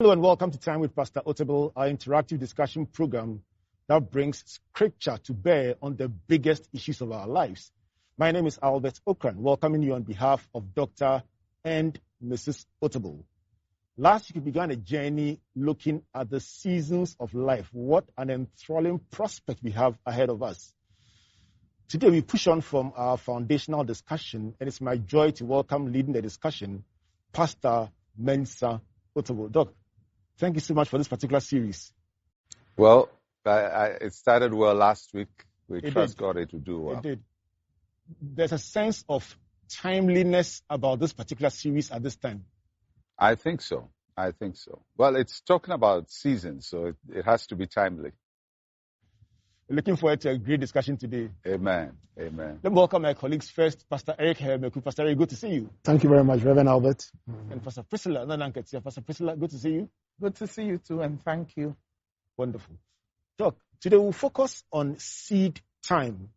Hello and welcome to Time with Pastor Otabil, our interactive discussion program that brings scripture to bear on the biggest issues of our lives. My name is Albert Okran, welcoming you on behalf of Dr. and Mrs. Otabil. Last week we began a journey looking at the seasons of life. What an enthralling prospect we have ahead of us. Today we push on from our foundational discussion, and it's my joy to welcome leading the discussion, Pastor Mensa Otabil. Doc, thank you so much for this particular series. Well, it started well last week. We trust God it will do well. It did. There's a sense of timeliness about this particular series at this time. I think so. Well, it's talking about seasons, so it has to be timely. Looking forward to a great discussion today. Amen. Let me welcome my colleagues first. Pastor Eric Hermeku. Pastor Eric, good to see you. Thank you very much, Reverend Albert. And Pastor Priscilla Nananketia. Pastor Priscilla, good to see you. Good to see you too, and thank you. Wonderful. Doc, today we'll focus on seed time.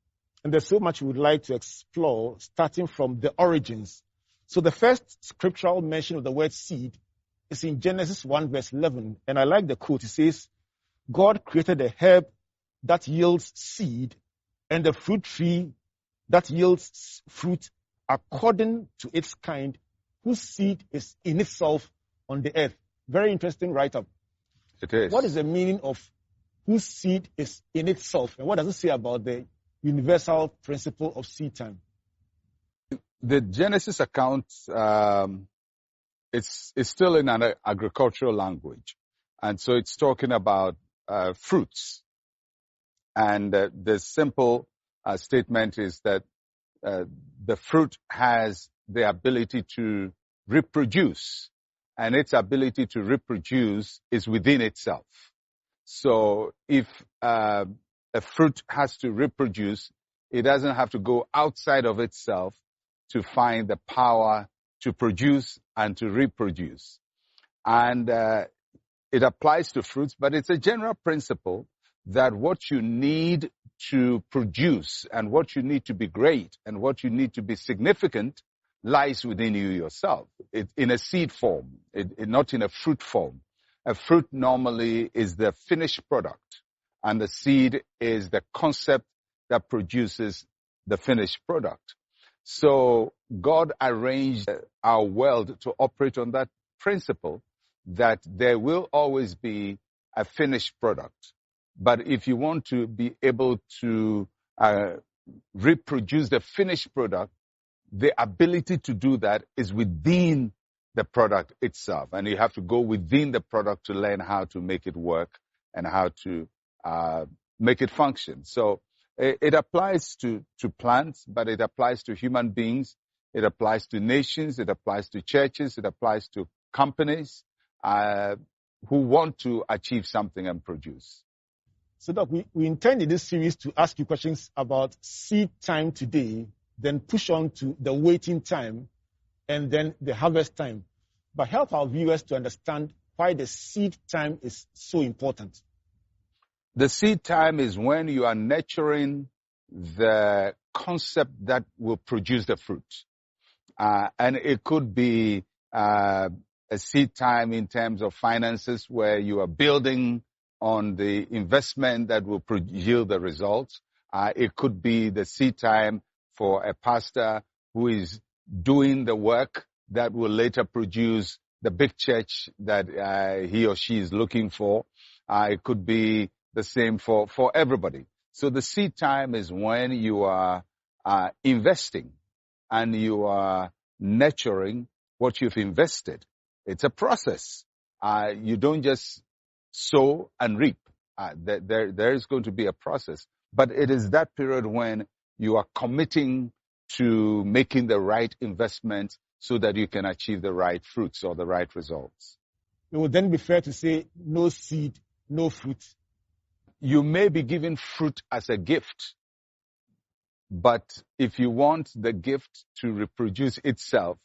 And there's so much we would like to explore, starting from the origins. So the first scriptural mention of the word seed is in Genesis 1 verse 11. And I like the quote. It says, God created a herb that yields seed and the fruit tree that yields fruit according to its kind, whose seed is in itself on the earth. Very interesting write-up. It is. What is the meaning of whose seed is in itself? And what does it say about the universal principle of seed time? The Genesis account is still in an agricultural language. And so it's talking about fruits. And the simple statement is that the fruit has the ability to reproduce, and its ability to reproduce is within itself. So if a fruit has to reproduce, it doesn't have to go outside of itself to find the power to produce and to reproduce. And it applies to fruits, but it's a general principle that what you need to produce and what you need to be great and what you need to be significant lies within you yourself. In a seed form, not in a fruit form. A fruit normally is the finished product, and the seed is the concept that produces the finished product. So God arranged our world to operate on that principle that there will always be a finished product. But if you want to be able to reproduce the finished product, the ability to do that is within the product itself. And you have to go within the product to learn how to make it work and how to make it function. So it applies to plants, but it applies to human beings. It applies to nations. It applies to churches. It applies to companies who want to achieve something and produce. So, Doc, we intend in this series to ask you questions about seed time today, then push on to the waiting time, and then the harvest time. But help our viewers to understand why the seed time is so important. The seed time is when you are nurturing the concept that will produce the fruit. And it could be a seed time in terms of finances where you are building on the investment that will yield the results. It could be the seed time for a pastor who is doing the work that will later produce the big church that he or she is looking for. It could be the same for everybody. So the seed time is when you are investing and you are nurturing what you've invested. It's a process. You don't just sow and reap. There is going to be a process. But it is that period when you are committing to making the right investment so that you can achieve the right fruits or the right results. It would then be fair to say no seed, no fruit. You may be given fruit as a gift, but if you want the gift to reproduce itself,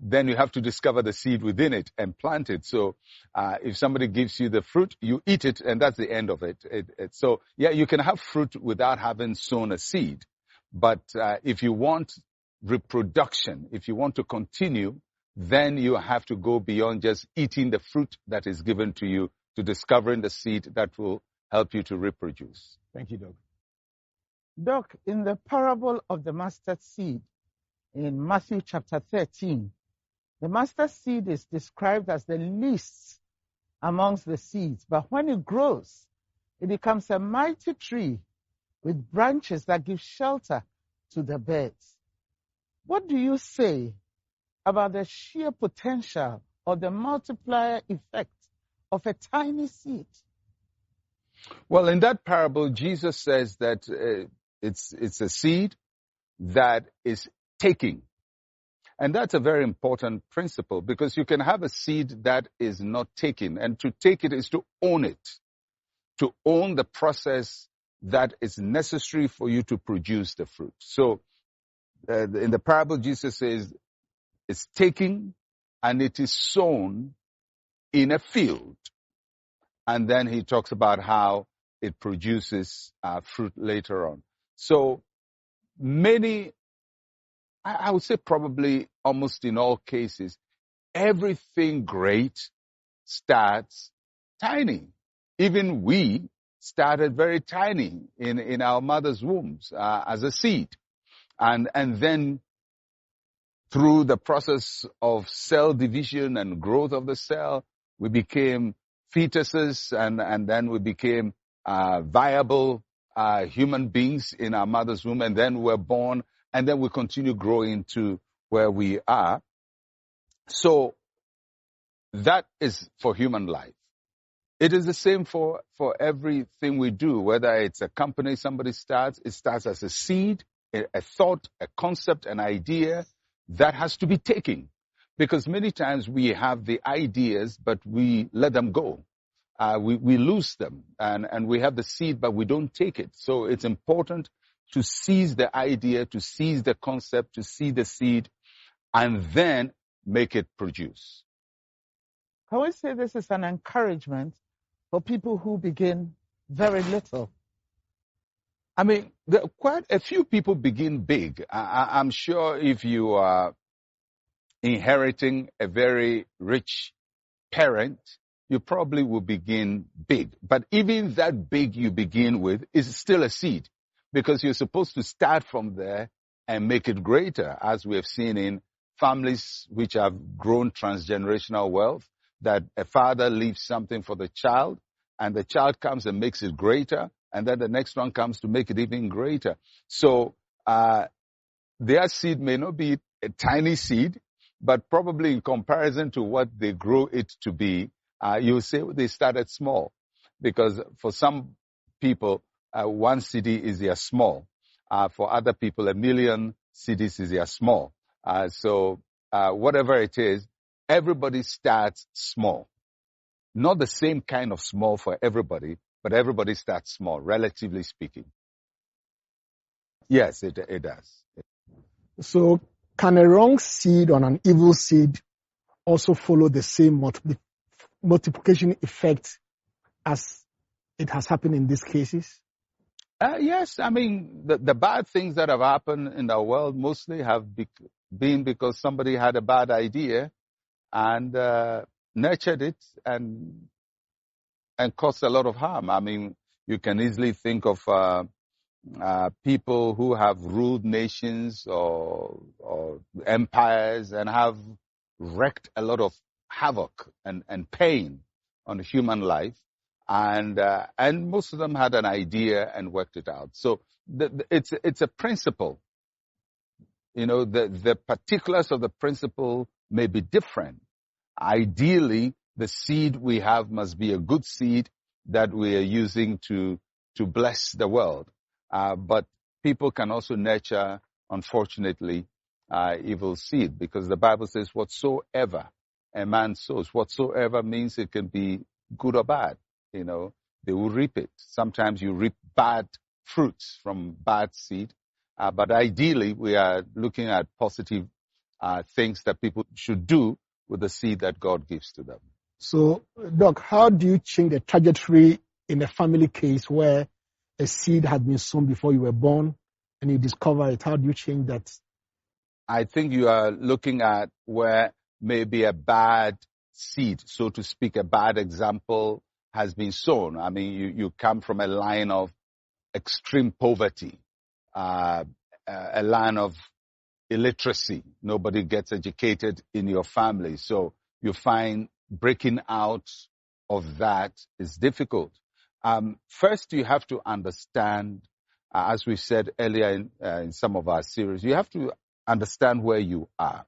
then you have to discover the seed within it and plant it. So if somebody gives you the fruit, you eat it, and that's the end of it. So you can have fruit without having sown a seed. But if you want reproduction, if you want to continue, then you have to go beyond just eating the fruit that is given to you to discovering the seed that will help you to reproduce. Thank you, Doc. Doc, in the parable of the mustard seed in Matthew chapter 13, the mustard seed is described as the least amongst the seeds, but when it grows, it becomes a mighty tree with branches that give shelter to the birds. What do you say about the sheer potential or the multiplier effect of a tiny seed? Well, in that parable, Jesus says that it's a seed that is taking. And that's a very important principle, because you can have a seed that is not taking. And to take it is to own it, to own the process that is necessary for you to produce the fruit. So in the parable, Jesus says it's taking and it is sown in a field. And then he talks about how it produces fruit later on. So many, I would say probably almost in all cases, everything great starts tiny. Even we started very tiny in our mother's wombs as a seed. And then through the process of cell division and growth of the cell, we became fetuses, and then we became viable human beings in our mother's womb, and then we're born, and then we continue growing to where we are. So that is for human life. It is the same for everything we do, whether it's a company somebody starts, it starts as a seed, a thought, a concept, an idea that has to be taken. Because many times we have the ideas, but we let them go. We lose them, and we have the seed, but we don't take it. So it's important to seize the idea, to seize the concept, to see the seed, and then make it produce. Can we say this is an encouragement for people who begin very little? I mean, quite a few people begin big. I'm sure if you are inheriting a very rich parent, you probably will begin big. But even that big you begin with is still a seed, because you're supposed to start from there and make it greater, as we have seen in families which have grown transgenerational wealth, that a father leaves something for the child, and the child comes and makes it greater, and then the next one comes to make it even greater. So their seed may not be a tiny seed, but probably in comparison to what they grow it to be, you say they started small. Because for some people, 1 cedi is their small. For other people, 1 million cedis is their small. So whatever it is, everybody starts small. Not the same kind of small for everybody, but everybody starts small, relatively speaking. Yes, it does. So can a wrong seed on an evil seed also follow the same multiplication effect as it has happened in these cases? Yes, I mean, the bad things that have happened in the world mostly have been because somebody had a bad idea and nurtured it and caused a lot of harm. I mean, you can easily think of people who have ruled nations or empires and have wreaked a lot of havoc and pain on human life, and most of them had an idea and worked it out. So it's a principle. You know, the particulars of the principle may be different. Ideally, the seed we have must be a good seed that we are using to bless the world. But people can also nurture, unfortunately, evil seed, because the Bible says whatsoever a man sows, whatsoever means it can be good or bad. You know, they will reap it. Sometimes you reap bad fruits from bad seed. But ideally, we are looking at positive things that people should do with the seed that God gives to them. So, Doc, how do you change the trajectory in a family case where a seed had been sown before you were born and you discover it? How do you change that? I think you are looking at where maybe a bad seed, so to speak, a bad example has been sown. I mean, you come from a line of extreme poverty, a line of illiteracy. Nobody gets educated in your family. So you find breaking out of that is difficult. First, you have to understand, as we said earlier in some of our series, you have to understand where you are.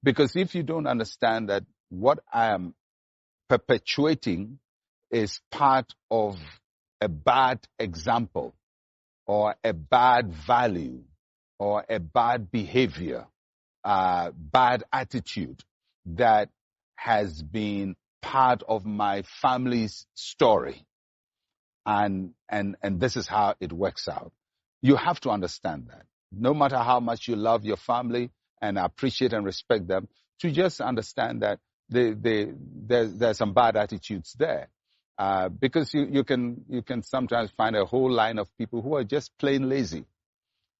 Because if you don't understand that what I am perpetuating is part of a bad example or a bad value or a bad behavior, bad attitude that has been part of my family's story. And this is how it works out. You have to understand that. No matter how much you love your family and appreciate and respect them, to just understand that there's some bad attitudes there. Because you can sometimes find a whole line of people who are just plain lazy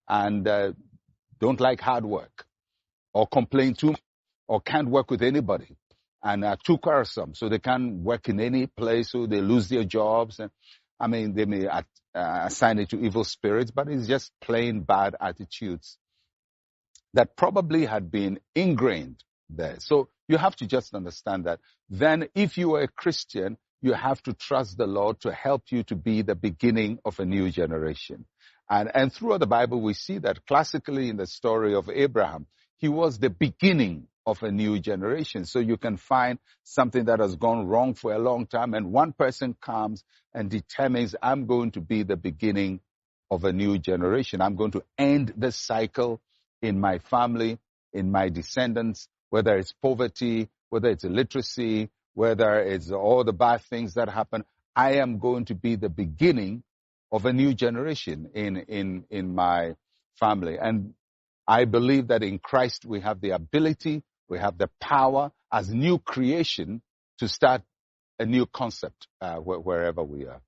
and don't like hard work or complain too much or can't work with anybody and are too quarrelsome, so they can't work in any place, so they lose their jobs. And I mean, they may assign it to evil spirits, but it's just plain bad attitudes that probably had been ingrained there. So you have to just understand that. Then if you are a Christian, you have to trust the Lord to help you to be the beginning of a new generation. And throughout the Bible, we see that classically in the story of Abraham, he was the beginning of a new generation. So you can find something that has gone wrong for a long time, and one person comes and determines, I'm going to be the beginning of a new generation. I'm going to end this cycle in my family, in my descendants, whether it's poverty, whether it's illiteracy, whether it's all the bad things that happen. I am going to be the beginning of a new generation in my family. And I believe that in Christ we have the ability, we have the power as new creation to start a new concept wherever we are.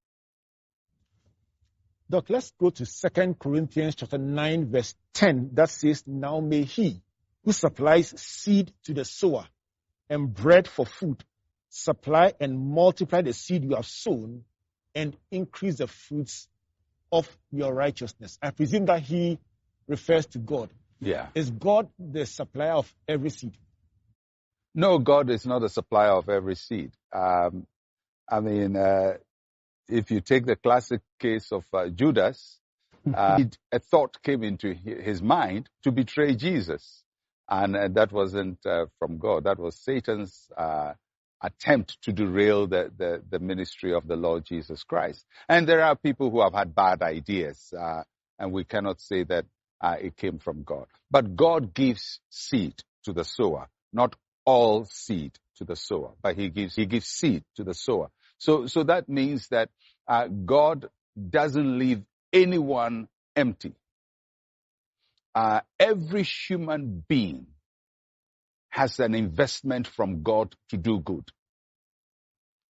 Doc, let's go to 2 Corinthians chapter 9, verse 10. That says, now may he who supplies seed to the sower and bread for food supply and multiply the seed you have sown and increase the fruits of your righteousness. I presume that he refers to God. Yeah. Is God the supplier of every seed? No, God is not a supplier of every seed. If you take the classic case of Judas, a thought came into his mind to betray Jesus. And that wasn't from God. That was Satan's attempt to derail the ministry of the Lord Jesus Christ. And there are people who have had bad ideas, and we cannot say that it came from God. But God gives seed to the sower, not all seed to the sower, but he gives seed to the sower. So that means that God doesn't leave anyone empty. Every human being has an investment from God to do good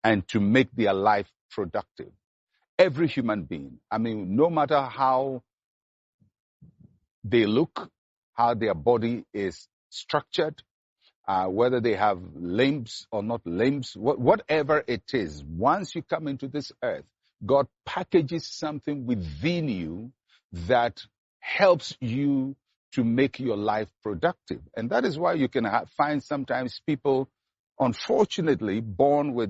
and to make their life productive. Every human being. I mean, no matter how they look, how their body is structured, whether they have limbs or not limbs, whatever it is, once you come into this earth, God packages something within you that helps you to make your life productive. And that is why you can find sometimes people, unfortunately, born with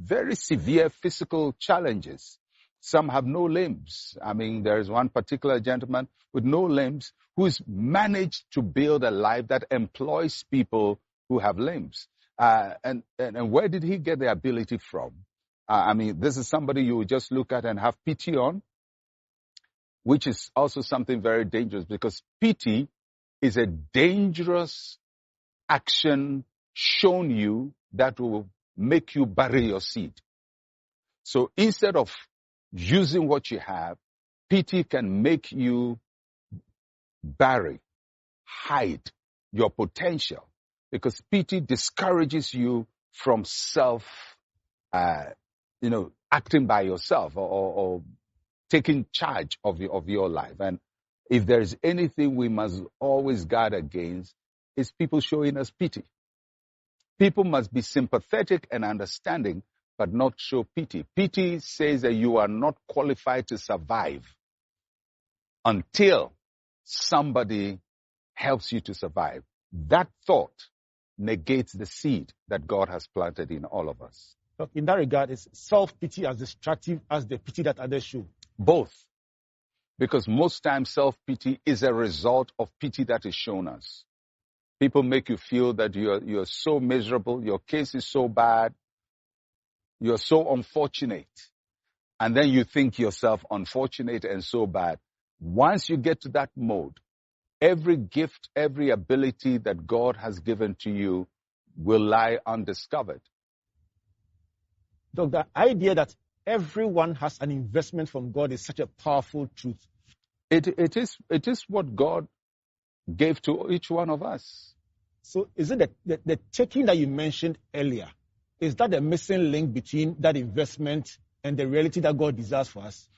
very severe physical challenges. Some have no limbs. I mean, there's one particular gentleman with no limbs who's managed to build a life that employs people who have limbs. And where did he get the ability from? This is somebody you would just look at and have pity on, which is also something very dangerous, because pity is a dangerous action shown you that will make you bury your seed. So instead of using what you have, pity can make you bury, hide your potential, because pity discourages you from acting by yourself or taking charge of your life. And if there is anything we must always guard against, is people showing us pity. People must be sympathetic and understanding, but not show pity. Pity says that you are not qualified to survive until somebody helps you to survive. That thought negates the seed that God has planted in all of us. So in that regard, is self-pity as destructive as the pity that others show? Both. Because most times self-pity is a result of pity that is shown us. People make you feel that you're so miserable, your case is so bad, you're so unfortunate. And then you think yourself unfortunate and so bad. Once you get to that mode, every gift, every ability that God has given to you will lie undiscovered. Doc, the idea that everyone has an investment from God is such a powerful truth. It is what God gave to each one of us. So is it the taking that you mentioned earlier, is that the missing link between that investment and the reality that God desires for us?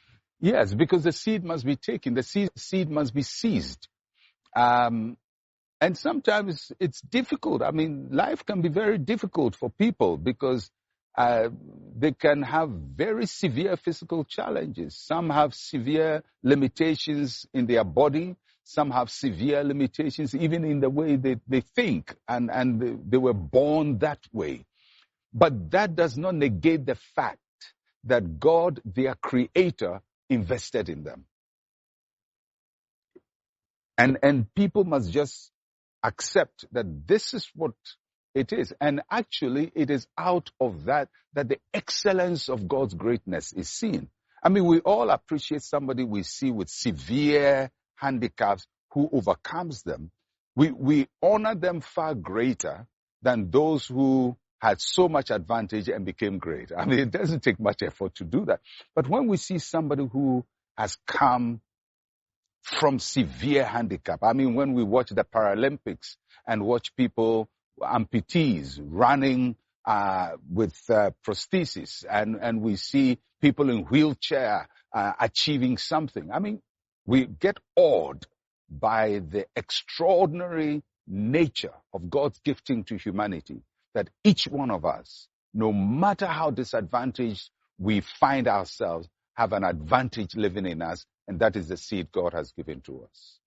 Yes, because the seed must be taken. The seed must be seized. And sometimes it's difficult. I mean, life can be very difficult for people because they can have very severe physical challenges. Some have severe limitations in their body. Some have severe limitations even in the way they think, and they were born that way. But that does not negate the fact that God, their creator, invested in them. And people must just accept that this is what it is. And actually, it is out of that the excellence of God's greatness is seen. I mean, we all appreciate somebody we see with severe handicaps who overcomes them. We honor them far greater than those who had so much advantage and became great. I mean, it doesn't take much effort to do that. But when we see somebody who has come from severe handicap, I mean, when we watch the Paralympics and watch people, amputees, running with prosthesis, and we see people in wheelchair achieving something. I mean, we get awed by the extraordinary nature of God's gifting to humanity, that each one of us, no matter how disadvantaged we find ourselves, have an advantage living in us, and that is the seed God has given to us.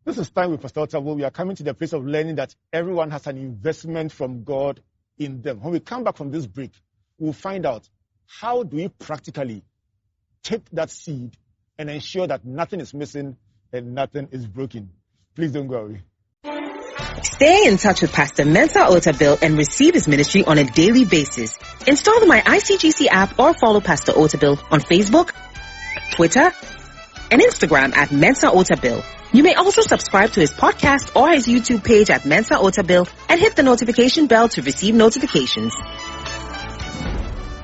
This is Time with Pastor Otabil. We are coming to the place of learning that everyone has an investment from God in them. When we come back from this break, we'll find out how do we practically take that seed and ensure that nothing is missing and nothing is broken. Please don't go away. Stay in touch with Pastor Mensa Otabil and receive his ministry on a daily basis. Install the My ICGC app or follow Pastor Otabil on Facebook, Twitter, and Instagram at Mensa Otabil. You may also subscribe to his podcast or his YouTube page at Mensa Otabil and hit the notification bell to receive notifications.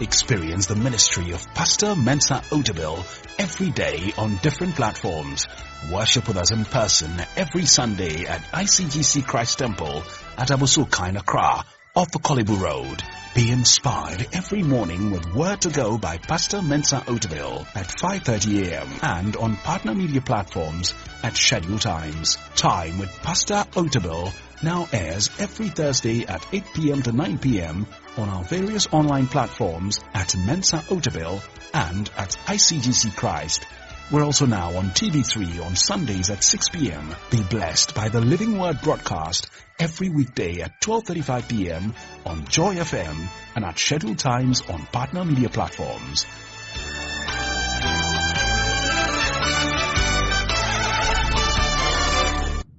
Experience the ministry of Pastor Mensa Otabil every day on different platforms. Worship with us in person every Sunday at ICGC Christ Temple at Abosuka in Accra, off the Kolibu Road. Be inspired every morning with Word to Go by Pastor Mensa Otabil at 5:30 a.m. and on partner media platforms at scheduled times. Time with Pastor Otabil now airs every Thursday at 8 p.m. to 9 p.m. on our various online platforms at Mensa Otabil and at ICGC Christ. We're also now on TV3 on Sundays at 6 p.m. Be blessed by the Living Word broadcast every weekday at 12:35 p.m. on Joy FM and at scheduled times on partner media platforms.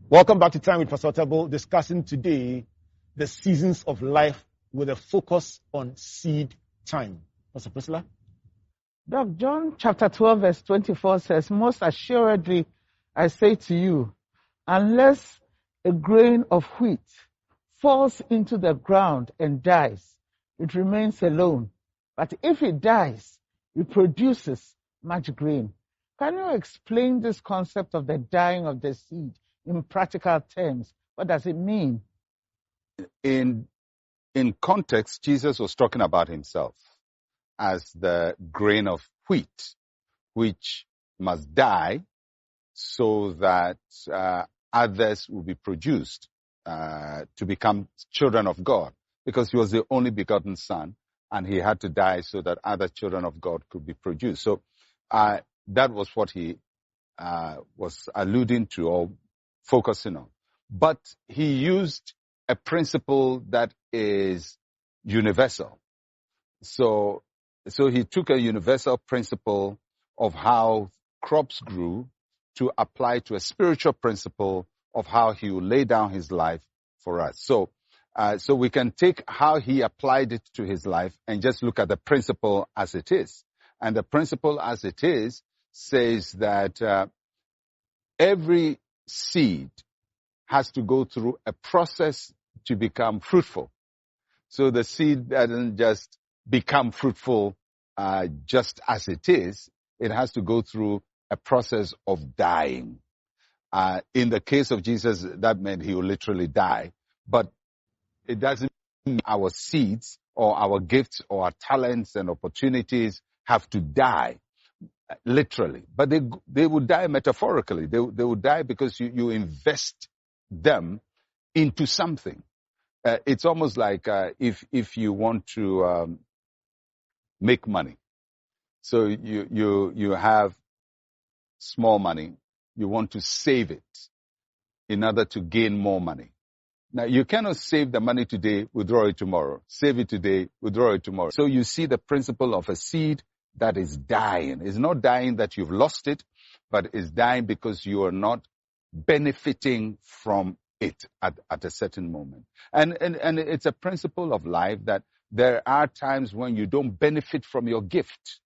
Welcome back to Time with Pastor Otabil, discussing today the seasons of life with a focus on seed time. Pastor Priscilla? Doc, John chapter 12 verse 24 says, most assuredly I say to you, unless a grain of wheat falls into the ground and dies, it remains alone. But if it dies, it produces much grain. Can you explain this concept of the dying of the seed in practical terms? What does it mean? In context, Jesus was talking about himself as the grain of wheat, which must die so that others will be produced. to become children of God, because he was the only begotten son, and he had to die so that other children of God could be produced. So that was what he was alluding to or focusing on. But he used a principle that is universal. So he took a universal principle of how crops grew to apply to a spiritual principle of how he will lay down his life for us. So we can take how he applied it to his life and just look at the principle as it is. And the principle as it is says that every seed has to go through a process to become fruitful. So the seed doesn't just become fruitful just as it is. It has to go through a process of dying. In the case of Jesus, that meant he will literally die. But it doesn't mean our seeds or our gifts or our talents and opportunities have to die literally. But they would die metaphorically. They would die because you invest them into something. It's almost like if you want to make money. So you have small money. You want to save it in order to gain more money. Now, you cannot save the money today, withdraw it tomorrow. Save it today, withdraw it tomorrow. So you see the principle of a seed that is dying. It's not dying that you've lost it, but it's dying because you are not benefiting from it at a certain moment. And it's a principle of life that there are times when you don't benefit from your gift.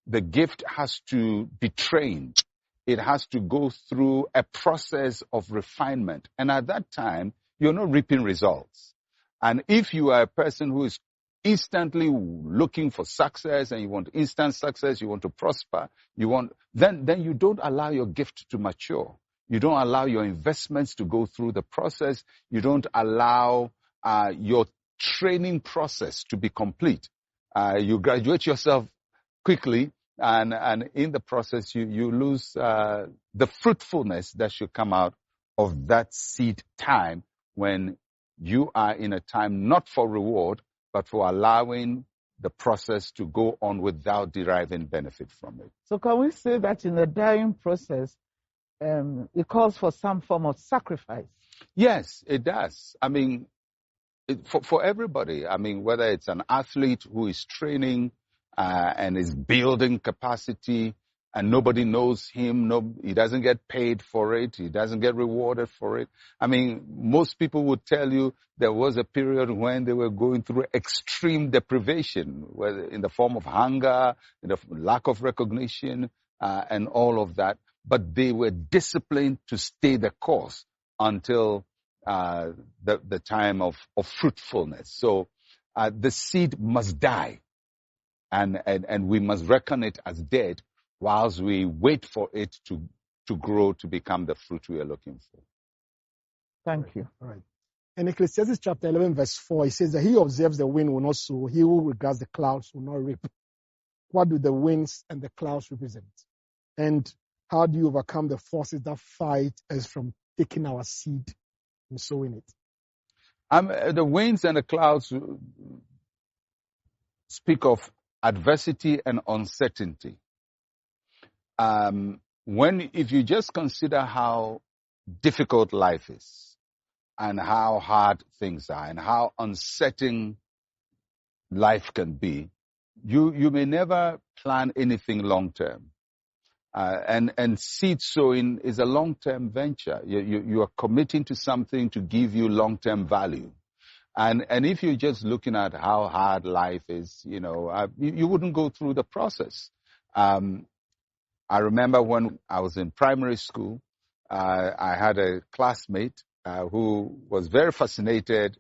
The gift has to be trained. It has to go through a process of refinement. And at that time, you're not reaping results. And if you are a person who is instantly looking for success and you want instant success, you want to prosper, then you don't allow your gift to mature. You don't allow your investments to go through the process. You don't allow your training process to be complete. You graduate yourself quickly, and in the process, you lose the fruitfulness that should come out of that seed time when you are in a time not for reward, but for allowing the process to go on without deriving benefit from it. So can we say that in the dying process, it calls for some form of sacrifice? Yes, it does. I mean, for everybody. I mean, whether it's an athlete who is training and is building capacity and nobody knows him, he doesn't get paid for it, he doesn't get rewarded for it. I mean, most people would tell you there was a period when they were going through extreme deprivation, whether in the form of hunger, in the lack of recognition, and all of that. But they were disciplined to stay the course until the time of fruitfulness. So the seed must die, and we must reckon it as dead whilst we wait for it to grow to become the fruit we are looking for. Thank you. All right. In Ecclesiastes chapter 11, verse 4, it says that he who observes the wind will not sow, he who regards the clouds will not reap. What do the winds and the clouds represent? And how do you overcome the forces that fight us from taking our seed and sowing it? The winds and the clouds speak of adversity and uncertainty. If you just consider how difficult life is and how hard things are and how uncertain life can be, you may never plan anything long term. And seed sowing is a long-term venture. You are committing to something to give you long-term value. And if you're just looking at how hard life is, you wouldn't go through the process. I remember when I was in primary school, I had a classmate who was very fascinated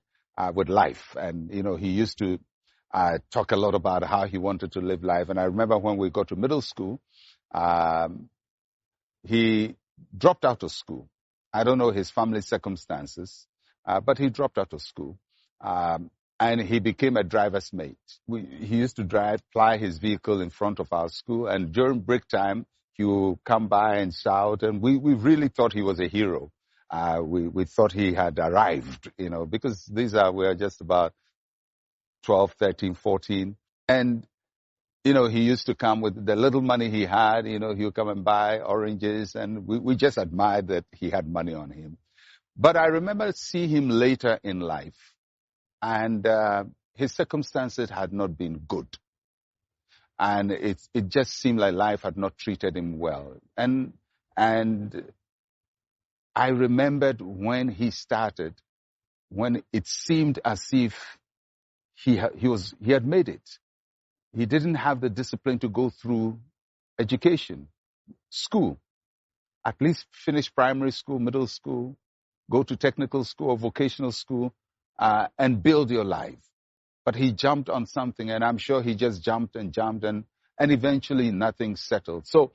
with life. And, he used to talk a lot about how he wanted to live life. And I remember when we got to middle school, he dropped out of school. I don't know his family circumstances, but he dropped out of school. And he became a driver's mate. He used to ply his vehicle in front of our school, and during break time, he would come by and shout, and we really thought he was a hero. We thought he had arrived, because we are just about 12, 13, 14. And, he used to come with the little money he had, he would come and buy oranges, and we just admired that he had money on him. But I remember seeing him later in life, and his circumstances had not been good. And it just seemed like life had not treated him well. And I remembered when he started, when it seemed as if he had made it. He didn't have the discipline to go through education, school, at least finish primary school, middle school, go to technical school or vocational school, and build your life. But he jumped on something, and I'm sure he just jumped, and eventually nothing settled. So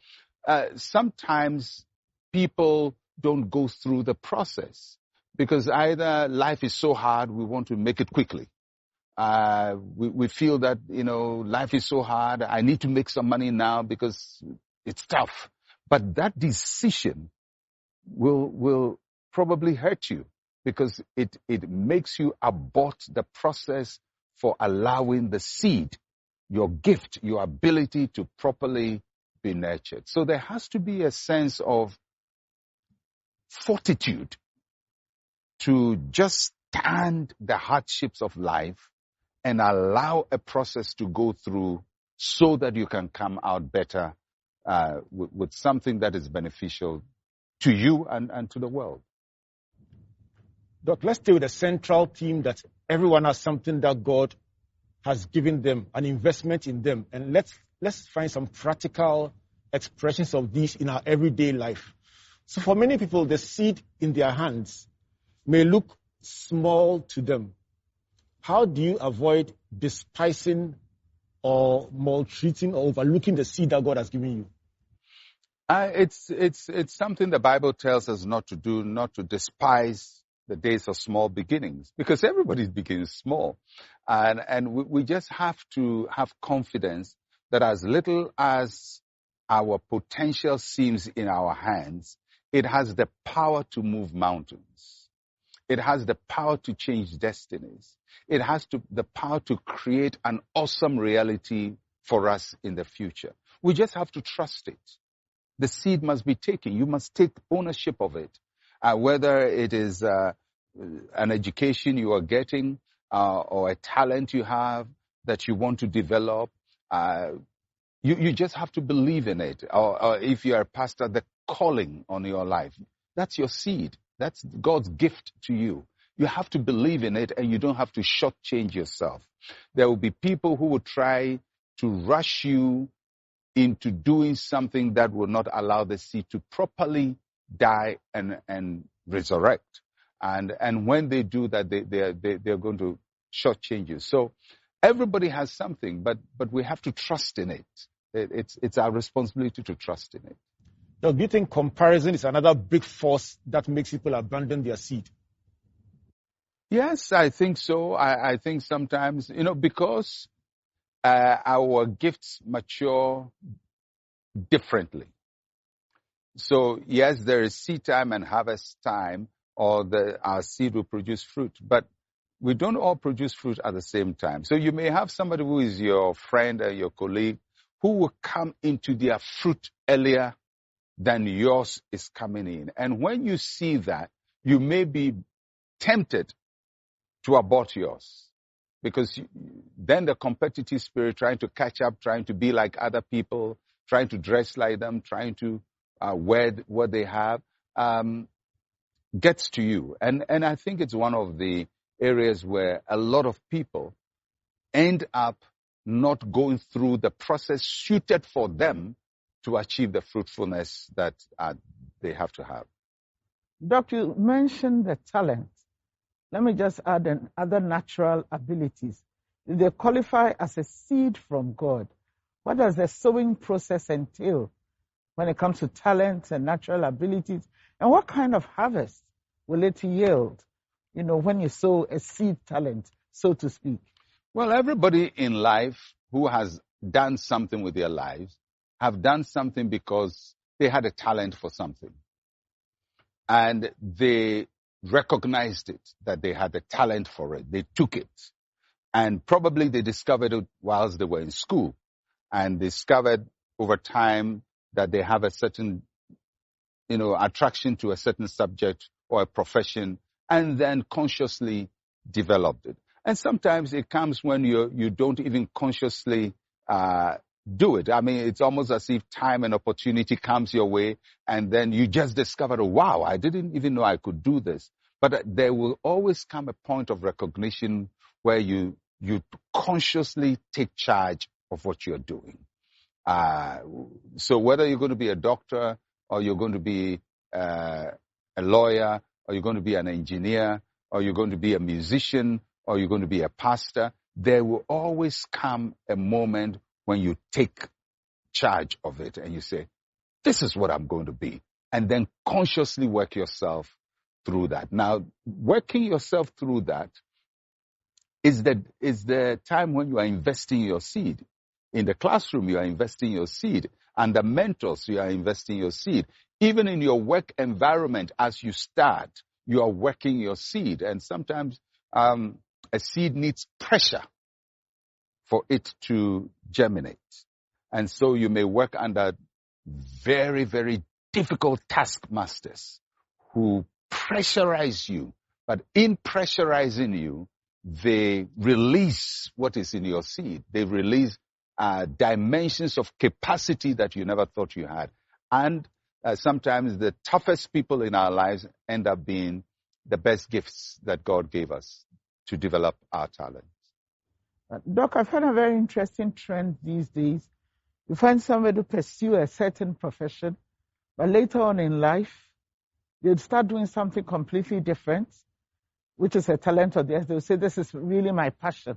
sometimes people don't go through the process because either life is so hard, we want to make it quickly. We feel that, life is so hard, I need to make some money now because it's tough. But that decision will probably hurt you because it makes you abort the process for allowing the seed, your gift, your ability to properly be nurtured. So there has to be a sense of fortitude to just stand the hardships of life and allow a process to go through so that you can come out better with something that is beneficial to you and to the world. Doc, let's stay with the central theme that everyone has something that God has given them, an investment in them. And let's find some practical expressions of this in our everyday life. So for many people, the seed in their hands may look small to them. How do you avoid despising or maltreating or overlooking the seed that God has given you? It's something the Bible tells us not to do, not to despise the days of small beginnings, because everybody begins small. And we just have to have confidence that as little as our potential seems in our hands, it has the power to move mountains. It has the power to change destinies. It has the power to create an awesome reality for us in the future. We just have to trust it. The seed must be taken. You must take ownership of it. Whether it is an education you are getting or a talent you have that you want to develop, you just have to believe in it. Or if you are a pastor, the calling on your life, that's your seed. That's God's gift to you. You have to believe in it, and you don't have to shortchange yourself. There will be people who will try to rush you into doing something that will not allow the seed to properly die and resurrect. And when they do that, they're going to shortchange you. So everybody has something, but we have to trust in it. It's our responsibility to trust in it. Now, do you think comparison is another big force that makes people abandon their seed? Yes, I think so. I think sometimes, because our gifts mature differently. So yes, there is seed time and harvest time, or our seed will produce fruit, but we don't all produce fruit at the same time. So you may have somebody who is your friend or your colleague who will come into their fruit earlier than yours is coming in. And when you see that, you may be tempted to abort yours, because then the competitive spirit, trying to catch up, trying to be like other people, trying to dress like them, trying to wear what they have, gets to you. And I think it's one of the areas where a lot of people end up not going through the process suited for them to achieve the fruitfulness that they have to have. Doc, you mentioned the talent. Let me just add other natural abilities. They qualify as a seed from God. What does the sowing process entail when it comes to talents and natural abilities? And what kind of harvest will it yield, when you sow a seed talent, so to speak? Well, everybody in life who has done something with their lives have done something because they had a talent for something. And they recognized it, that they had the talent for it. They took it. And probably they discovered it whilst they were in school, and discovered over time that they have a certain, attraction to a certain subject or a profession, and then consciously developed it. And sometimes it comes when you don't even consciously do it. I mean, it's almost as if time and opportunity comes your way, and then you just discover, wow, I didn't even know I could do this. But there will always come a point of recognition where you consciously take charge of what you're doing. So whether you're going to be a doctor, or you're going to be a lawyer, or you're going to be an engineer, or you're going to be a musician, or you're going to be a pastor, there will always come a moment when you take charge of it and you say, this is what I'm going to be. And then consciously work yourself through that. Now, working yourself through that is the time when you are investing your seed. In the classroom, you are investing your seed. And the mentors, you are investing your seed. Even in your work environment, as you start, you are working your seed. And sometimes a seed needs pressure for it to germinate. And so you may work under very, very difficult taskmasters who pressurize you. But in pressurizing you, they release what is in your seed. They release dimensions of capacity that you never thought you had. And sometimes the toughest people in our lives end up being the best gifts that God gave us to develop our talents. Doc, I find a very interesting trend these days. You find somebody to pursue a certain profession, but later on in life, they'd start doing something completely different, which is a talent of theirs. They'll say, this is really my passion.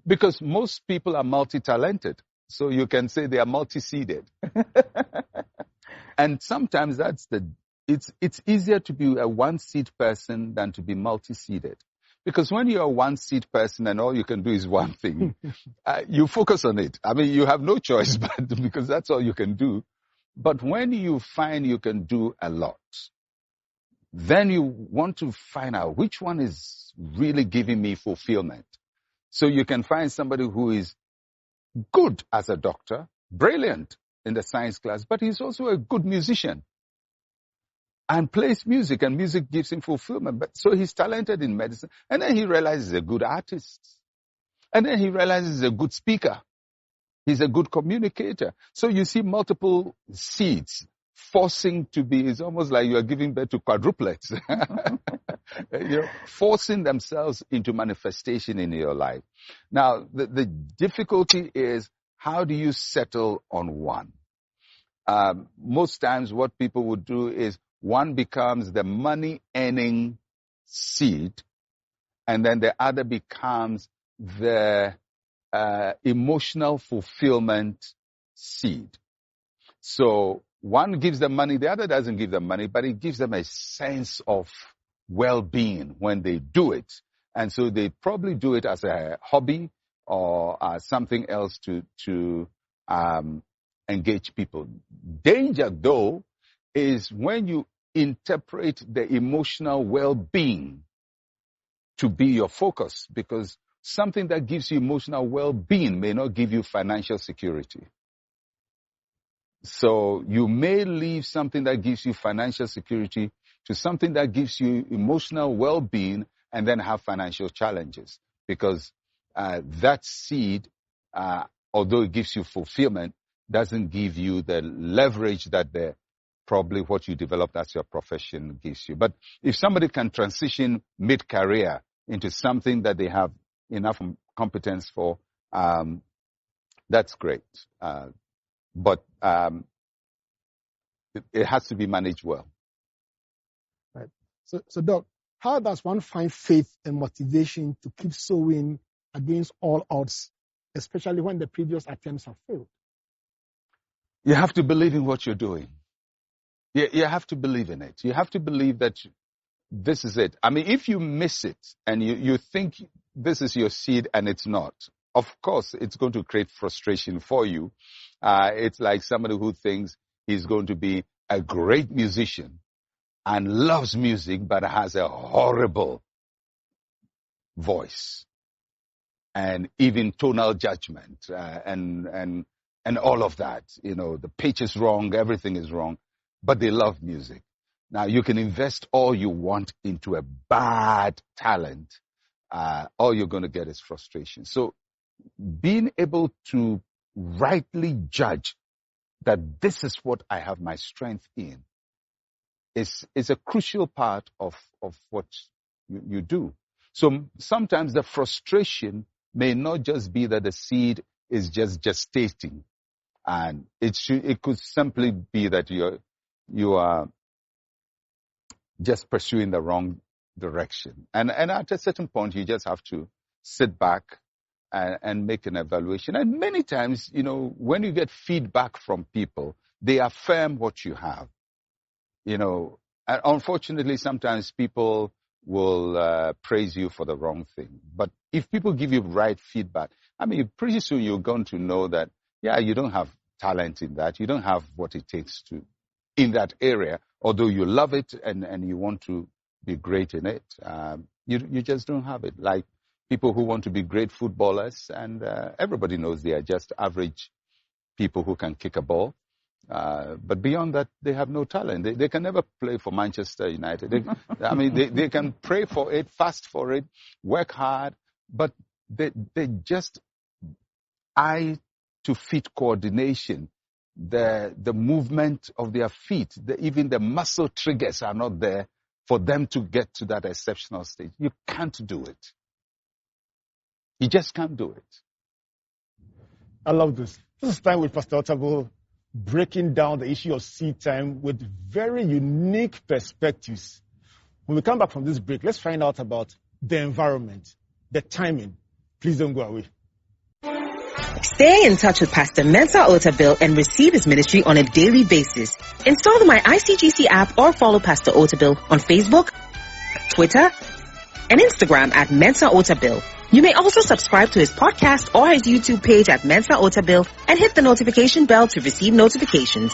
Because most people are multi-talented. So you can say they are multi-seeded. And sometimes it's easier to be a one-seed person than to be multi-seeded. Because when you're a one-seed person and all you can do is one thing, you focus on it. I mean, you have no choice, but because that's all you can do. But when you find you can do a lot, then you want to find out which one is really giving me fulfillment. So you can find somebody who is good as a doctor, brilliant in the science class, but he's also a good musician and plays music, and music gives him fulfillment. But so he's talented in medicine, and then he realizes he's a good artist, and then he realizes he's a good speaker. He's a good communicator. So you see multiple seeds forcing to be, it's almost like you are giving birth to quadruplets, forcing themselves into manifestation in your life. Now, the difficulty is, how do you settle on one? Most times what people would do is one becomes the money-earning seed, and then the other becomes the emotional fulfillment seed. So one gives them money, the other doesn't give them money, but it gives them a sense of well-being when they do it. And so they probably do it as a hobby or something else to engage people. Danger, though, is when you interpret the emotional well-being to be your focus, because something that gives you emotional well-being may not give you financial security. So you may leave something that gives you financial security to something that gives you emotional well-being and then have financial challenges, because that seed, although it gives you fulfillment, doesn't give you the leverage that probably what you developed as your profession gives you. But if somebody can transition mid-career into something that they have enough competence for, that's great. But it has to be managed well. Right. So Doc, how does one find faith and motivation to keep sowing against all odds, especially when the previous attempts have failed? You have to believe in what you're doing. You have to believe in it. You have to believe that this is it. I mean, if you miss it and you think this is your seed and it's not, of course, it's going to create frustration for you. It's like somebody who thinks he's going to be a great musician, and loves music but has a horrible voice and even tonal judgment and all of that. You know, the pitch is wrong, everything is wrong, but they love music. Now, you can invest all you want into a bad talent. All you're going to get is frustration. So being able to rightly judge that this is what I have my strength in is a crucial part of what you do. So sometimes the frustration may not just be that the seed is just gestating, and it could simply be that you are just pursuing the wrong direction. And at a certain point, you just have to sit back and make an evaluation. And many times, you know, when you get feedback from people, they affirm what you have. You know, and unfortunately, sometimes people will praise you for the wrong thing. But if people give you right feedback, I mean, pretty soon you're going to know that, yeah, you don't have talent in that. You don't have what it takes to in that area, although you love it and you want to be great in it. You just don't have it. Like people who want to be great footballers, and everybody knows they are just average people who can kick a ball. But beyond that, they have no talent. They can never play for Manchester United. They can pray for it, fast for it, work hard, but they just eye to feet coordination, the movement of their feet, even the muscle triggers are not there for them to get to that exceptional stage. You can't do it. You just can't do it. I love this. This is time with Pastor Otabil, breaking down the issue of seed time with very unique perspectives. When we come back from this break, let's find out about the environment, the timing. Please don't go away. Stay in touch with Pastor Mensa Otabil and receive his ministry on a daily basis. Install the My ICGC app or follow Pastor Otabil on Facebook, Twitter, and Instagram at Mensa Otabil. You may also subscribe to his podcast or his YouTube page at Mensa Otabil and hit the notification bell to receive notifications.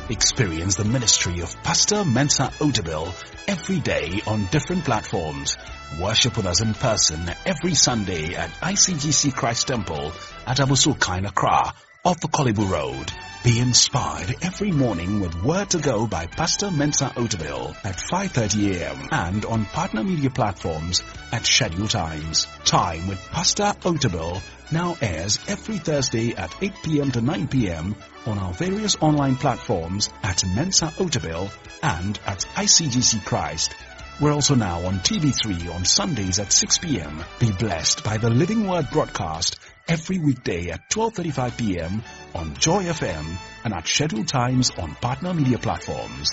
Experience the ministry of Pastor Mensa Otabil every day on different platforms. Worship with us in person every Sunday at ICGC Christ Temple at Abosukai, Accra, off the Kolibu Road. Be inspired every morning with Word to Go by Pastor Mensa Otabil at 5:30 a.m. and on partner media platforms at scheduled times. Time with Pastor Otabil now airs every Thursday at 8 p.m. to 9 p.m. on our various online platforms at Mensa Otabil and at ICGC Christ. We're also now on TV3 on Sundays at 6 p.m. Be blessed by the Living Word broadcast every weekday at 12:35 p.m. on Joy FM and at scheduled times on partner media platforms.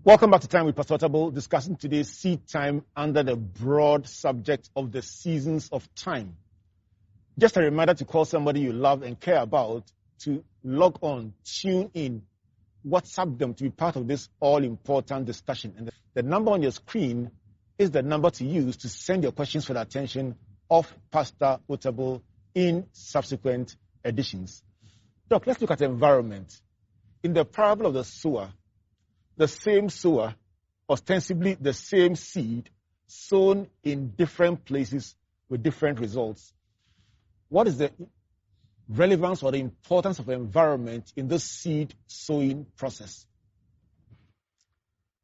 Welcome back to Time with Pastor Otabil, discussing today's seed time under the broad subject of the seasons of time. Just a reminder to call somebody you love and care about, to log on, tune in, WhatsApp them to be part of this all-important discussion. And the number on your screen is the number to use to send your questions for the attention of Pastor Otabil in subsequent editions. Doc, let's look at the environment. In the parable of the sower, the same sower, ostensibly the same seed, sown in different places with different results. What is the relevance or the importance of environment in this seed sowing process?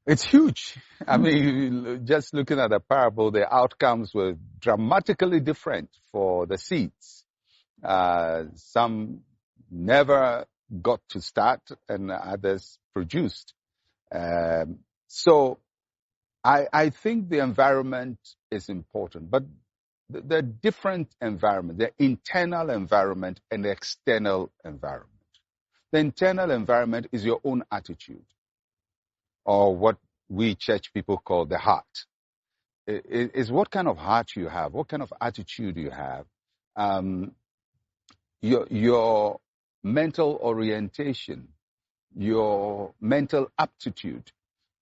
It's huge. I mean, just looking at the parable, the outcomes were dramatically different for the seeds. Some never got to start and others produced. So I think the environment is important, but the different environment, the internal environment and the external environment. The internal environment is your own attitude, or what we church people call the heart. It is what kind of heart you have, what kind of attitude you have, your mental orientation, your mental aptitude,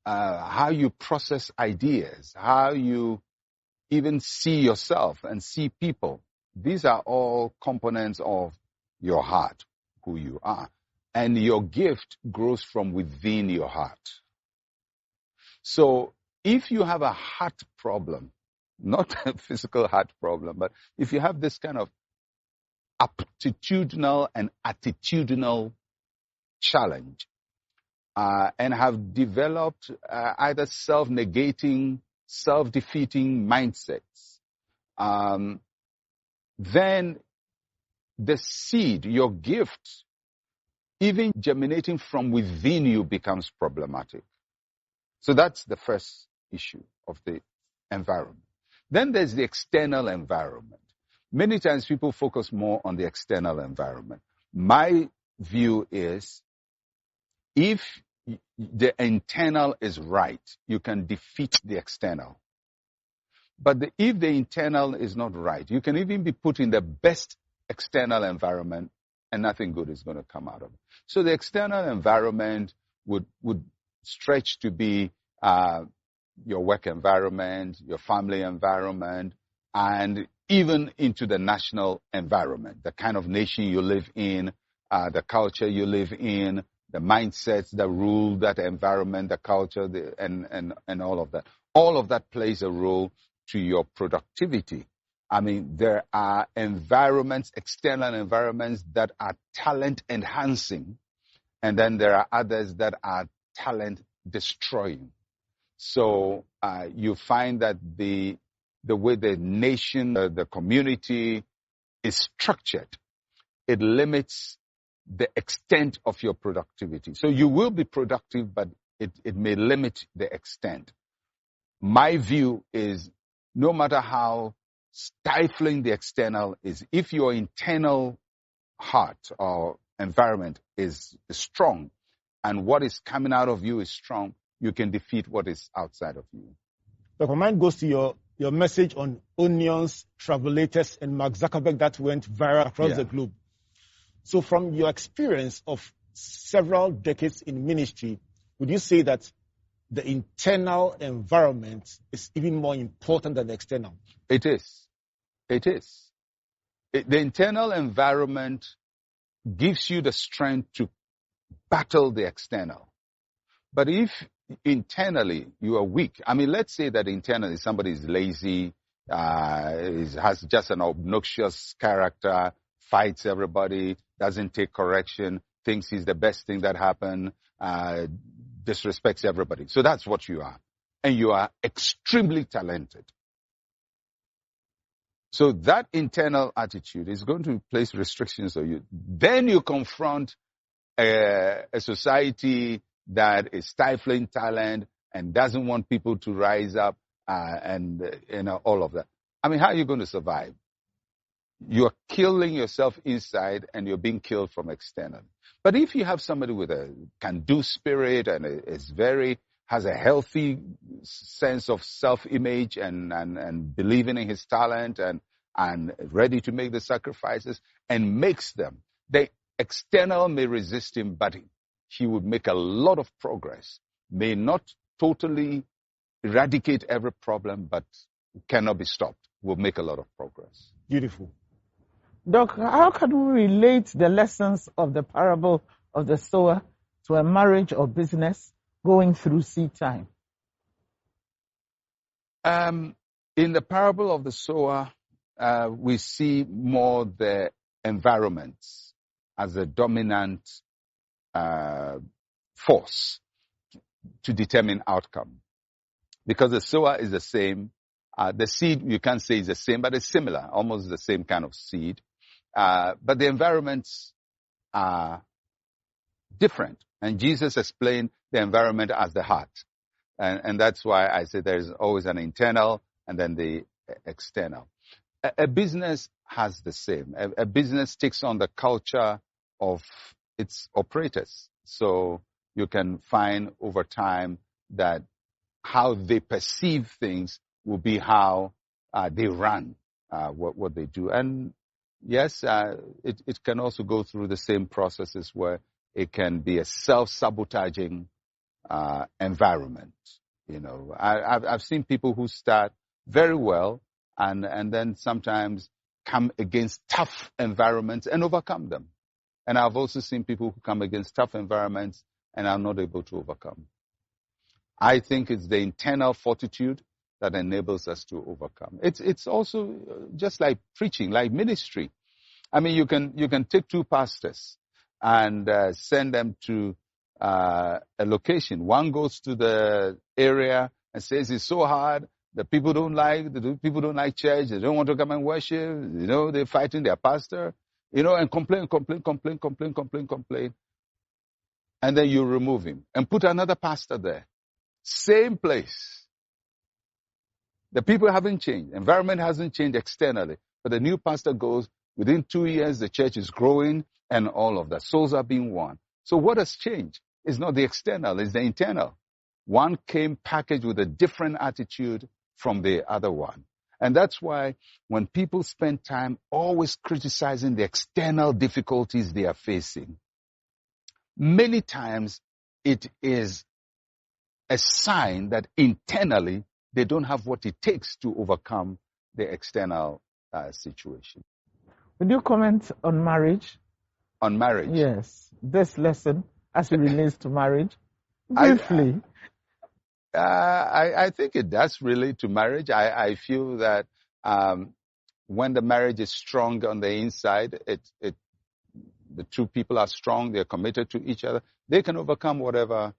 how you process ideas, how you even see yourself and see people. These are all components of your heart, who you are. And your gift grows from within your heart. So if you have a heart problem, not a physical heart problem, but if you have this kind of aptitudinal and attitudinal challenge, and have developed either self-negating, self-defeating mindsets, then the seed, your gift, even germinating from within you becomes problematic. So that's the first issue of the environment. Then there's the external environment. Many times people focus more on the external environment. My view is if the internal is right, you can defeat the external. But if the internal is not right, you can even be put in the best external environment and nothing good is going to come out of it. So the external environment would stretch to be your work environment, your family environment, and even into the national environment, the kind of nation you live in, the culture you live in, the mindsets that rule that environment, the culture, and all of that. All of that plays a role to your productivity. I mean, there are environments, external environments that are talent enhancing, and then there are others that are talent destroying. So you find that the way the nation, the community is structured, it limits the extent of your productivity. So you will be productive, but it may limit the extent. My view is no matter how stifling the external is, if your internal heart or environment is strong and what is coming out of you is strong, you can defeat what is outside of you. But my mind goes to your message on onions, travelators, and Mark Zuckerberg that went viral across the globe. So from your experience of several decades in ministry, would you say that the internal environment is even more important than the external? It is. It is. The internal environment gives you the strength to battle the external. But if internally you are weak, I mean, let's say that internally somebody is lazy, has just an obnoxious character, fights everybody, doesn't take correction, thinks he's the best thing that happened, disrespects everybody. So that's what you are. And you are extremely talented. So that internal attitude is going to place restrictions on you. Then you confront a society that is stifling talent and doesn't want people to rise up, and all of that. I mean, how are you going to survive? You're killing yourself inside and you're being killed from external. But if you have somebody with a can-do spirit and has a healthy sense of self-image and believing in his talent and ready to make the sacrifices and makes them, the external may resist him, but he would make a lot of progress. May not totally eradicate every problem, but cannot be stopped. Will make a lot of progress. Beautiful. Doc, how can we relate the lessons of the parable of the sower to a marriage or business going through seed time? In the parable of the sower, we see more the environments as a dominant force to determine outcome. Because the sower is the same. The seed, you can't say is the same, but it's similar, almost the same kind of seed. But the environments are different. And Jesus explained the environment as the heart. And that's why I say there's always an internal and then the external. A business has the same. A business takes on the culture of its operators. So you can find over time that how they perceive things will be how they run what they do. And yes, it can also go through the same processes where it can be a self-sabotaging environment. You know, I've seen people who start very well and then sometimes come against tough environments and overcome them. And I've also seen people who come against tough environments and are not able to overcome. I think it's the internal fortitude that enables us to overcome. It's also just like preaching, like ministry. I mean, you can take two pastors and send them to a location. One goes to the area and says it's so hard. The people don't like church. They don't want to come and worship. They're fighting their pastor. And complain. And then you remove him and put another pastor there. Same place. The people haven't changed. Environment hasn't changed externally. But the new pastor goes, within 2 years, the church is growing and all of that. Souls are being won. So what has changed? It's not the external, it's the internal. One came packaged with a different attitude from the other one. And that's why when people spend time always criticizing the external difficulties they are facing, many times it is a sign that internally they don't have what it takes to overcome the external situation. Would you comment on marriage? On marriage? Yes. This lesson as it relates to marriage? Briefly. I think it does relate to marriage. I feel that when the marriage is strong on the inside, the two people are strong, they're committed to each other, they can overcome whatever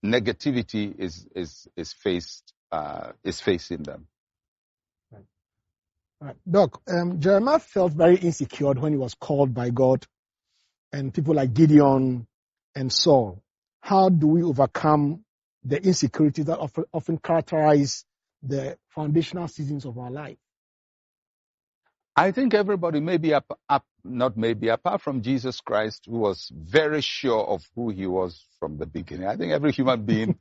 negativity is facing them. Right. Doc, Jeremiah felt very insecure when he was called by God, and people like Gideon and Saul. How do we overcome the insecurities that often characterize the foundational seasons of our life? I think everybody, apart from Jesus Christ, who was very sure of who he was from the beginning. I think every human being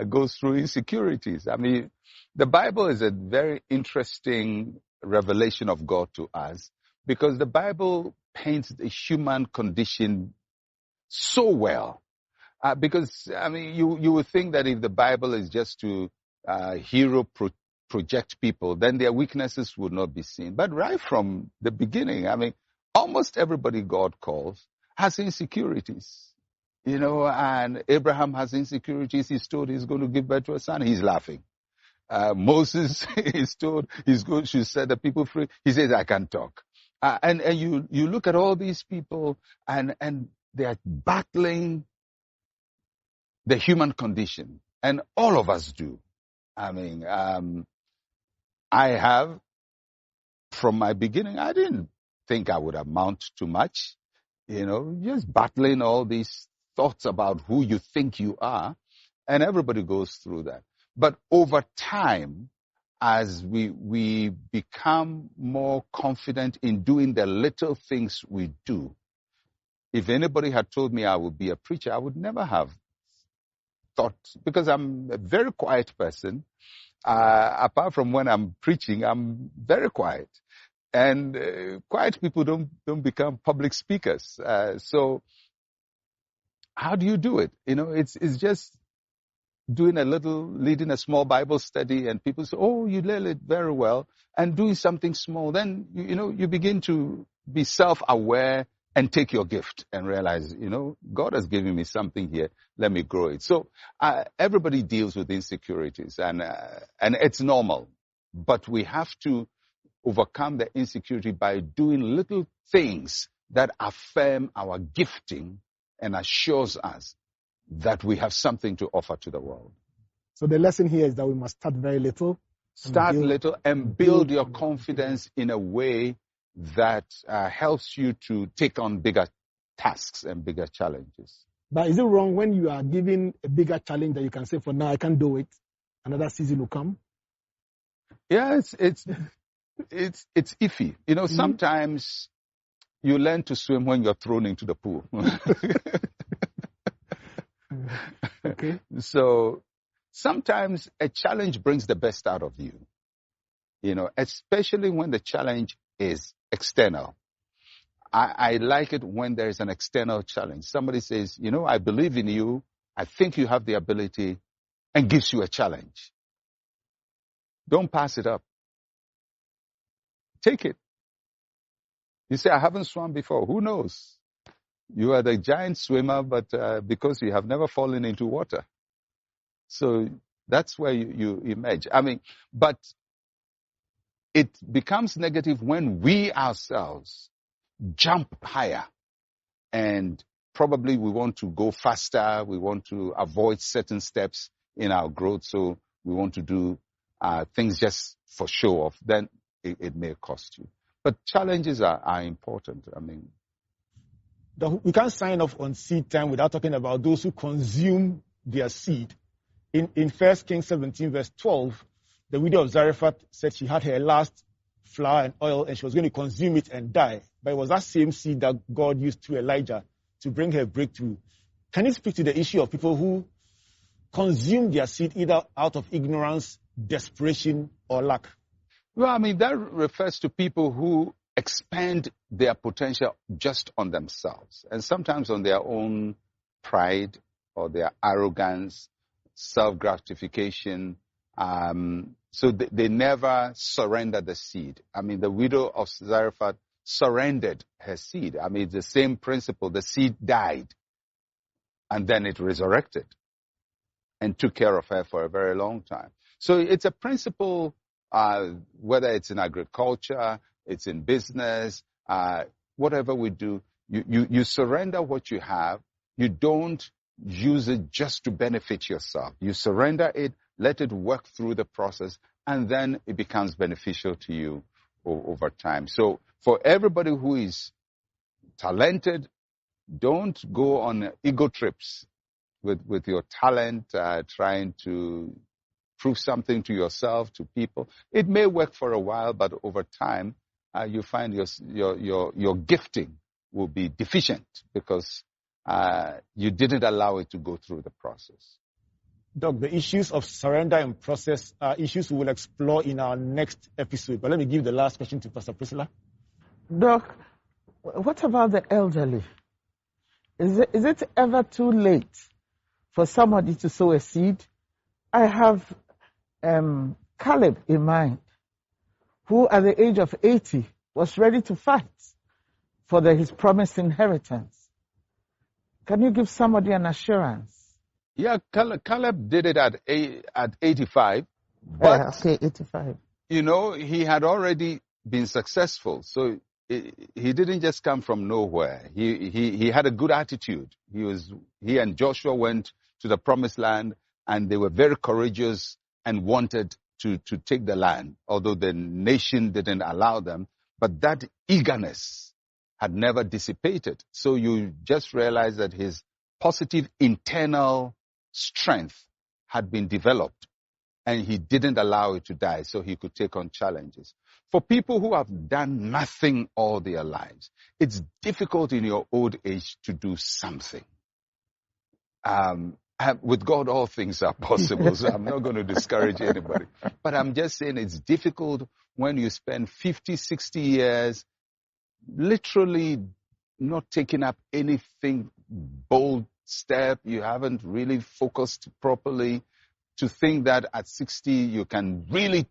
goes through insecurities. I mean, the Bible is a very interesting revelation of God to us because the Bible paints the human condition so well. Because, I mean, you would think that if the Bible is just to project people, then their weaknesses would not be seen. But right from the beginning, I mean, almost everybody God calls has insecurities. And Abraham has insecurities. He's told he's going to give birth to a son. He's laughing. Moses is told he's going to set the people free. He says, I can't talk. And you look at all these people and they are battling the human condition. And all of us do. I mean, I have, from my beginning, I didn't think I would amount to much. Just battling all these thoughts about who you think you are. And everybody goes through that. But over time, as we become more confident in doing the little things we do, if anybody had told me I would be a preacher, I would never have thought, because I'm a very quiet person. Apart from when I'm preaching, I'm very quiet. And quiet people don't become public speakers. So how do you do it? It's just leading a small Bible study, and people say, oh, you learn it very well, and doing something small. Then, you begin to be self-aware and take your gift and realize, God has given me something here. Let me grow it. So everybody deals with insecurities, and it's normal. But we have to overcome the insecurity by doing little things that affirm our gifting and assures us that we have something to offer to the world. So the lesson here is that we must start very little. Start little and build your confidence in a way that helps you to take on bigger tasks and bigger challenges. But is it wrong when you are given a bigger challenge that you can say, for now, I can't do it, another season will come? Yeah, it's iffy. Sometimes you learn to swim when you're thrown into the pool. Okay. So sometimes a challenge brings the best out of you, especially when the challenge is external. I like it when there is an external challenge. Somebody says, I believe in you. I think you have the ability, and gives you a challenge. Don't pass it up. Take it. You say, I haven't swum before. Who knows? You are the giant swimmer, but because you have never fallen into water. So that's where you emerge. I mean, but it becomes negative when we ourselves jump higher, and probably we want to go faster. We want to avoid certain steps in our growth. So we want to do things just for show off. Then it may cost you. But challenges are important. I mean, we can't sign off on seed time without talking about those who consume their seed. In 1 Kings 17, verse 12, the widow of Zarephath said she had her last flour and oil and she was going to consume it and die. But it was that same seed that God used through Elijah to bring her breakthrough. Can you speak to the issue of people who consume their seed either out of ignorance, desperation, or lack? Well, I mean, that refers to people who expand their potential just on themselves and sometimes on their own pride or their arrogance, self-gratification. So they never surrender the seed. I mean, the widow of Zarephath surrendered her seed. I mean, it's the same principle. The seed died and then it resurrected and took care of her for a very long time. So it's a principle, whether it's in agriculture, it's in business, whatever we do, you surrender what you have. You don't use it just to benefit yourself. You surrender it, let it work through the process, and then it becomes beneficial to you over time. So for everybody who is talented, don't go on ego trips with your talent, trying to prove something to yourself, to people. It may work for a while, but over time, you find your gifting will be deficient because you didn't allow it to go through the process. Doc, the issues of surrender and process are issues we will explore in our next episode. But let me give the last question to Pastor Priscilla. Doc, what about the elderly? Is it ever too late for somebody to sow a seed? I have Caleb in mind, who at the age of 80 was ready to fight for his promised inheritance. Can you give somebody an assurance? Yeah, Caleb did it at 85. But, okay, 85. You know, he had already been successful. So he didn't just come from nowhere. He had a good attitude. He and Joshua went to the promised land, and they were very courageous and wanted to take the land, although the nation didn't allow them. But that eagerness had never dissipated. So you just realize that his positive internal strength had been developed, and he didn't allow it to die so he could take on challenges. For people who have done nothing all their lives, it's difficult in your old age to do something. With God, all things are possible, so I'm not going to discourage anybody. But I'm just saying it's difficult when you spend 50, 60 years literally not taking up anything bold step. You haven't really focused properly to think that at 60 you can really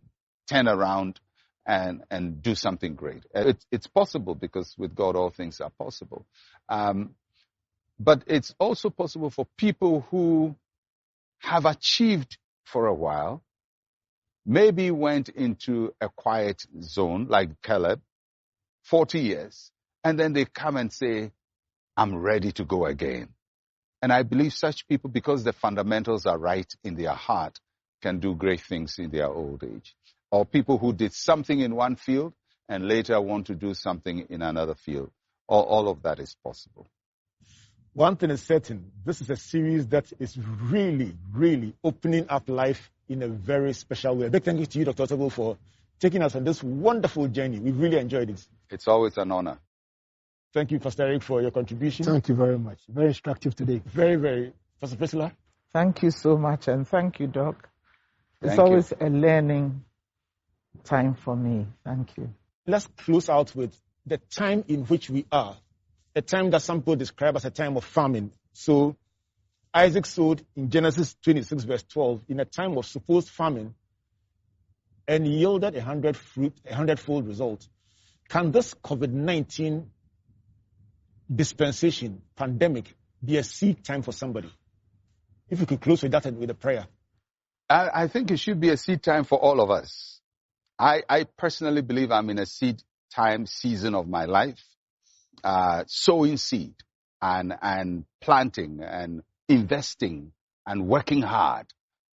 turn around and do something great. It's possible because with God, all things are possible. But it's also possible for people who have achieved for a while, maybe went into a quiet zone like Caleb, 40 years, and then they come and say, I'm ready to go again. And I believe such people, because the fundamentals are right in their heart, can do great things in their old age. Or people who did something in one field and later want to do something in another field. All of that is possible. One thing is certain, this is a series that is really, really opening up life in a very special way. A big thank you to you, Dr. Otabil, for taking us on this wonderful journey. We really enjoyed it. It's always an honor. Thank you, Pastor Eric, for your contribution. Thank you very much. Very instructive today. Very, very. Pastor Priscilla? Thank you so much, and thank you, Doc. It's Thank always you. a learning time for me. Thank you. Let's close out with the time in which we are. A time that some people describe as a time of famine. So Isaac sowed in Genesis 26 verse 12 in a time of supposed famine and yielded a hundredfold result. Can this COVID-19 dispensation, pandemic, be a seed time for somebody? If you could close with that and with a prayer. I think it should be a seed time for all of us. I personally believe I'm in a seed time season of my life, sowing seed and planting and investing and working hard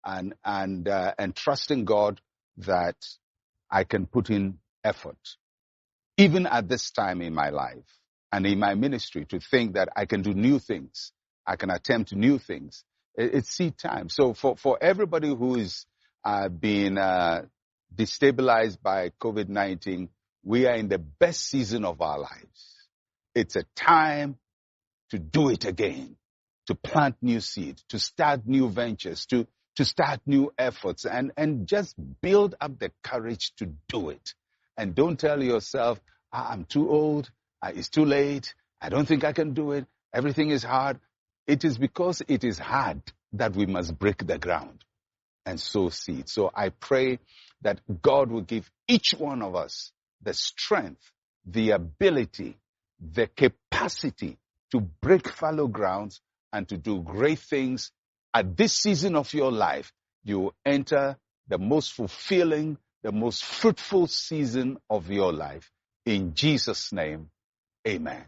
and trusting God that I can put in effort, even at this time in my life and in my ministry, to think that I can do new things. I can attempt new things. It's seed time. So for everybody who is being destabilized by COVID-19, we are in the best season of our lives. It's a time to do it again, to plant new seed, to start new ventures, to start new efforts, and just build up the courage to do it. And don't tell yourself, I'm too old, it's too late, I don't think I can do it, everything is hard. It is because it is hard that we must break the ground and sow seed. So I pray that God will give each one of us the strength, the ability, the capacity to break fallow grounds and to do great things. At this season of your life, you will enter the most fulfilling, the most fruitful season of your life. In Jesus' name, amen.